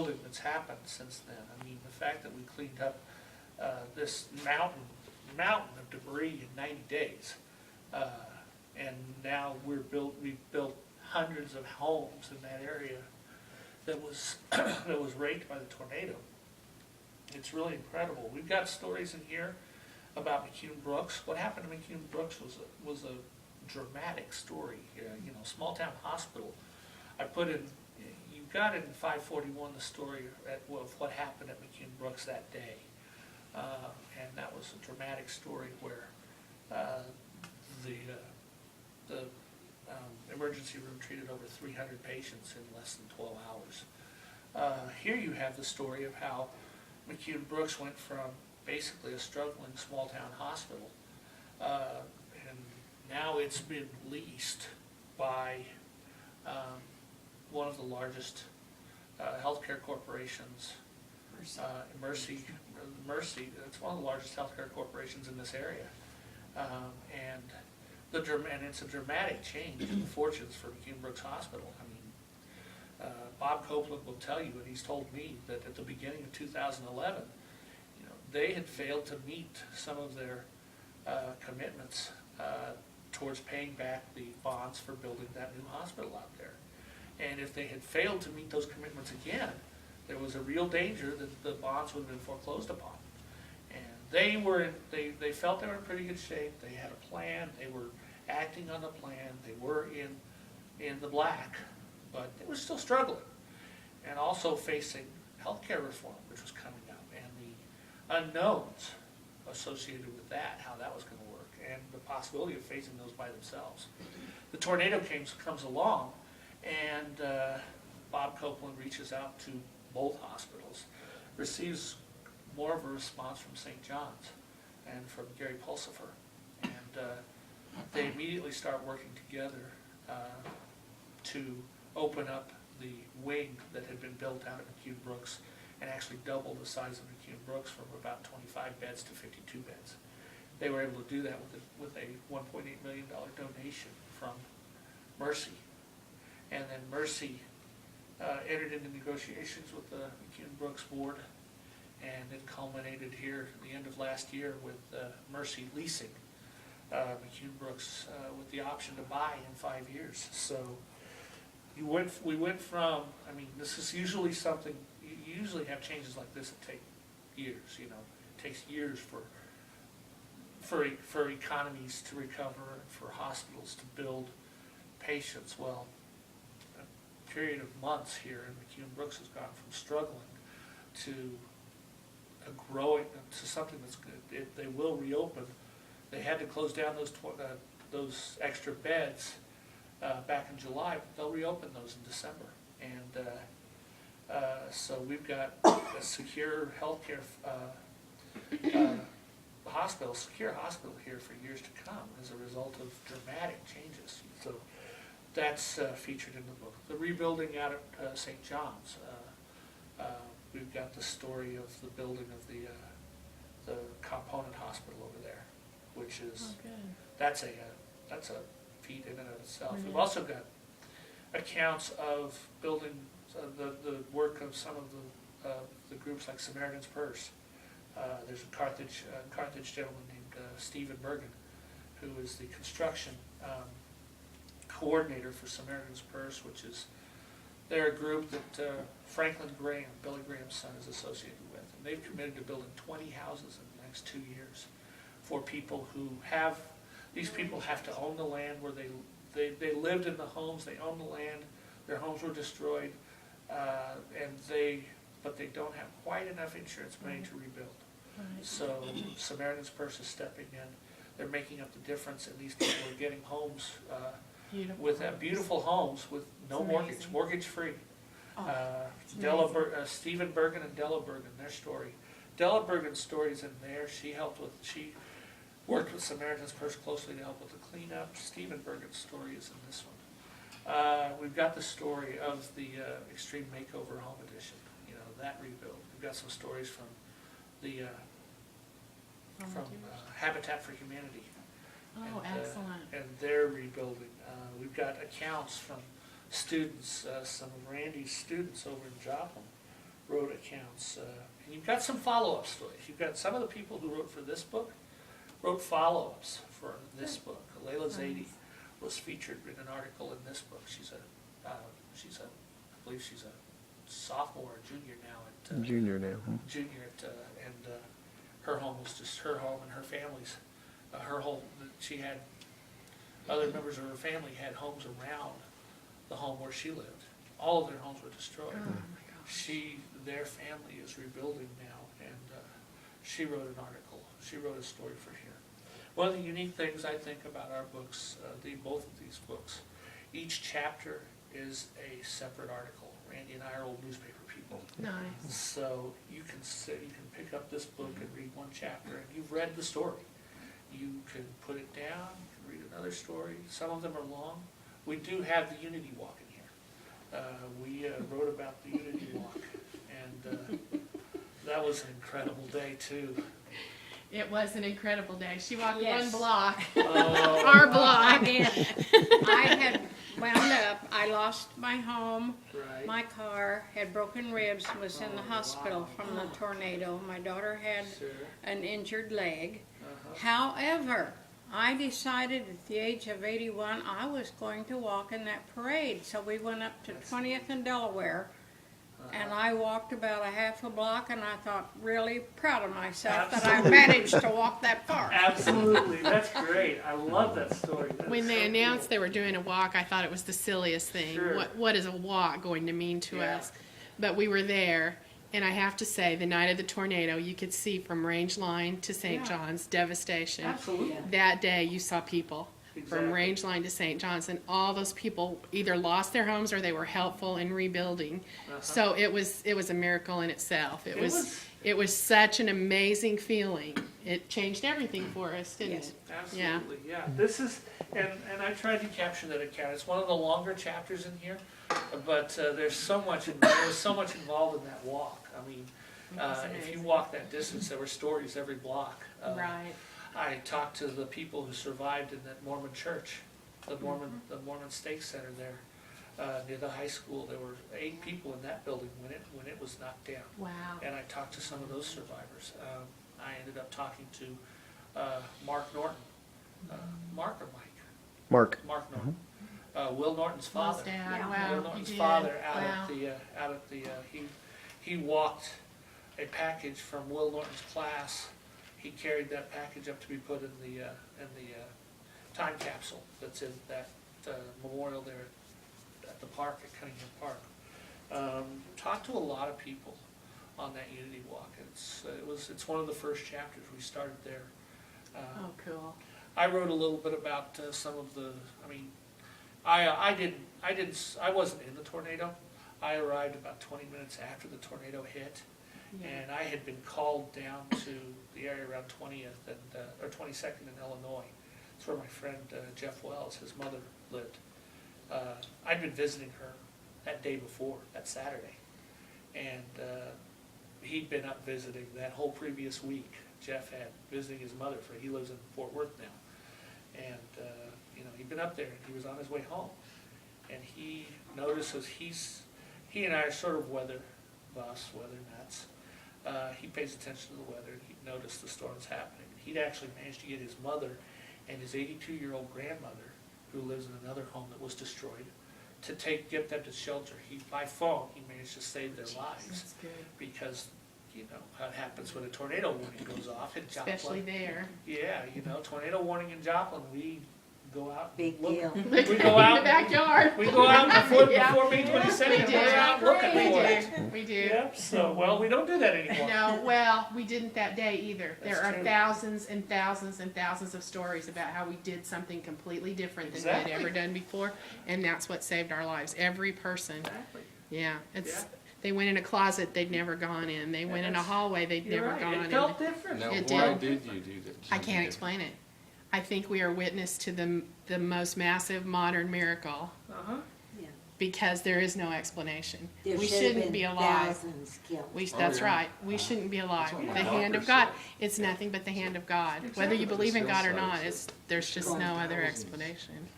rebuilding that's happened since then. I mean, the fact that we cleaned up this mountain of debris in 90 days, and now we've built hundreds of homes in that area that was that was raked by the tornado. It's really incredible. We've got stories in here about McCune-Brooks. What happened to McCune-Brooks was a dramatic story. You know, small town hospital. I put in, you've got in 541 the story of what happened at McCune-Brooks that day, and that was a dramatic story where the emergency room treated over 300 patients in less than 12 hours. Here you have the story of how McCune-Brooks went from basically a struggling small town hospital, and now it's been leased by one of the largest healthcare corporations, Mercy. It's one of the largest healthcare corporations in this area, and it's a dramatic change in the fortunes for McCune-Brooks Hospital. I mean, Bob Copeland will tell you, and he's told me, that at the beginning of 2011, you know, they had failed to meet some of their commitments towards paying back the bonds for building that new hospital out there. And if they had failed to meet those commitments again, there was a real danger that the bonds would have been foreclosed upon. And they felt they were in pretty good shape. They had a plan. They were acting on the plan. They were in the black, but they were still struggling, and also facing healthcare reform, which was coming up, and the unknowns associated with that, how that was going to work, and the possibility of facing those by themselves. The tornado comes along, and Bob Copeland reaches out to both hospitals, receives more of a response from St. John's and from Gary Pulsifer, and they immediately start working together to open up the wing that had been built out at McCune-Brooks and actually double the size of McCune-Brooks from about 25 beds to 52 beds. They were able to do that with a $1.8 million donation from Mercy. And then Mercy entered into negotiations with the McCune-Brooks board, and it culminated here at the end of last year with Mercy leasing McCune-Brooks with the option to buy in 5 years. So we went from, I mean, this is usually something, you usually have changes like this that take years, you know. It takes years for economies to recover and for hospitals to build patients. Well, a period of months here, and McCune-Brooks has gone from struggling to a growing, to something that's good. They will reopen. They had to close down those extra beds back in July, but they'll reopen those in December. And so we've got a secure healthcare secure hospital here for years to come as a result of dramatic changes. So that's featured in the book. The rebuilding out at St. John's. We've got the story of the building of the component hospital over there, which is that's a feat in and of itself. We've also got accounts of building the work of some of the groups like Samaritan's Purse. There's a Carthage gentleman named Stephen Bergen, who is the construction coordinator for Samaritan's Purse, which is they're a group that Franklin Graham, Billy Graham's son, is associated with. And they've committed to building 20 houses in the next 2 years for people who have, these people have to own the land where they lived in the homes, they own the land, their homes were destroyed, but they don't have quite enough insurance money to rebuild. Right. So Samaritan's Purse is stepping in. They're making up the difference, and these people are getting homes with beautiful homes with no mortgage, mortgage-free. Stephen Bergen and Della Bergen, their story. Della Bergen's story is in there. She worked with Samaritan's Purse closely to help with the cleanup. Stephen Bergen's story is in this one. We've got the story of the Extreme Makeover Home Edition, you know, that rebuild. We've got some stories from the Habitat for Humanity. Oh, excellent. And their rebuilding. We've got accounts from students, some of Randy's students over in Joplin, wrote accounts. And you've got some follow-up stories. You've got some of the people who wrote for this book wrote follow-ups for this book. Layla Zadie was featured in an article in this book. I believe she's a sophomore or junior now at Junior now. junior at and her home was just her home and her family's her home. She had other members of her family had homes around the home where she lived. All of their homes were destroyed. Oh my gosh. Their family is rebuilding now, and she wrote an article. She wrote a story for here. One of the unique things I think about our books, both of these books, each chapter is a separate article. Randy and I are old newspaper people. Nice. So you can pick up this book and read one chapter, and you've read the story. You can put it down, you can read another story. Some of them are long. We do have the Unity Walk in here. We wrote about the Unity Walk, and that was an incredible day too. It was an incredible day. She walked Yes. one block, Oh, our block. I had wound up, I lost my home, right. my car, had broken ribs, was in the hospital from the tornado. My daughter had Sure. an injured leg. Uh-huh. However, I decided at the age of 81 I was going to walk in that parade. So we went up to 20th and Delaware, and I walked about a half a block, and I thought really proud of myself that I managed to walk that far. Absolutely, that's great. I love that story. That When is they so announced cool. they were doing a walk, I thought it was the silliest thing. Sure. What is a walk going to mean to Yeah. us? But we were there, and I have to say, the night of the tornado, you could see from Range Line to St. Yeah. John's devastation. Absolutely. That day, you saw people Exactly. from Range Line to St. John's, and all those people either lost their homes or they were helpful in rebuilding. Uh-huh. So it was a miracle in itself. It was- It was such an amazing feeling. It changed everything for us, didn't Yes. it? Absolutely, yeah. This is, and I tried to capture that account. It's one of the longer chapters in here, but there's so much, there was so much involved in that walk. I mean, was if you amazing. walk that distance, there were stories every block. Right. I talked to the people who survived in that Mormon church, the Mormon Stake Center there, near the high school. There were 8 people in that building when it was knocked down. Wow. And I talked to some of those survivors. I ended up talking to Mark Norton. Mark or Mike? Mark. Mark Norton. Will Norton's Will's father. dad. Yeah. Wow. Will you Norton's did. father Wow. he walked a package from Will Norton's class. He carried that package up to be put in the time capsule that's in that memorial there at the park at Cunningham Park. Talked to a lot of people on that Unity Walk. It's one of the first chapters. We started there. Oh, cool. I wrote a little bit about some of the. I mean, I wasn't in the tornado. I arrived about 20 minutes after the tornado hit, Yeah. and I had been called down to the area around 20th or 22nd in Illinois. It's where my friend Jeff Wells, his mother, lived. I'd been visiting her that day before, that Saturday, and he'd been up visiting that whole previous week. Jeff had visiting his mother, he lives in Fort Worth now, and he'd been up there, and he was on his way home, and he notices he and I are sort of weather nuts. He pays attention to the weather, and he noticed the storms happening. He'd actually managed to get his mother and his 82-year-old grandmother, who lives in another home that was destroyed, to get them to shelter. By phone, he managed to save their lives, That's good. because how it happens when a tornado warning goes off in Joplin. Especially there. Yeah, tornado warning in Joplin. We go out. Big look. deal. We go out. In the backyard. We go out before Yeah. May 22nd. We We're do. out looking We for it. do. We do. Yep. So we don't do that anymore. No, well, we didn't that day either. There That's are true. thousands and thousands and thousands of stories about how we did something completely different than we Exactly. had ever done before, and that's what saved our lives. Every person. Exactly. Yeah, it's. Yeah. They went in a closet they'd never gone in. They went in a that's- hallway they'd You're never right. gone It in. felt different. Now, It why did. did you do that? I can't explain it. I think we are witness to the most massive modern miracle Uh-huh. Yeah. because there is no explanation. There We should have shouldn't been be alive. thousands killed. That's yeah. right. We shouldn't be alive. That's what my The hand of doctor God. said. It's nothing but the hand of God. Whether Exactly. you believe in God or Still not, says there's just no other thousands. explanation.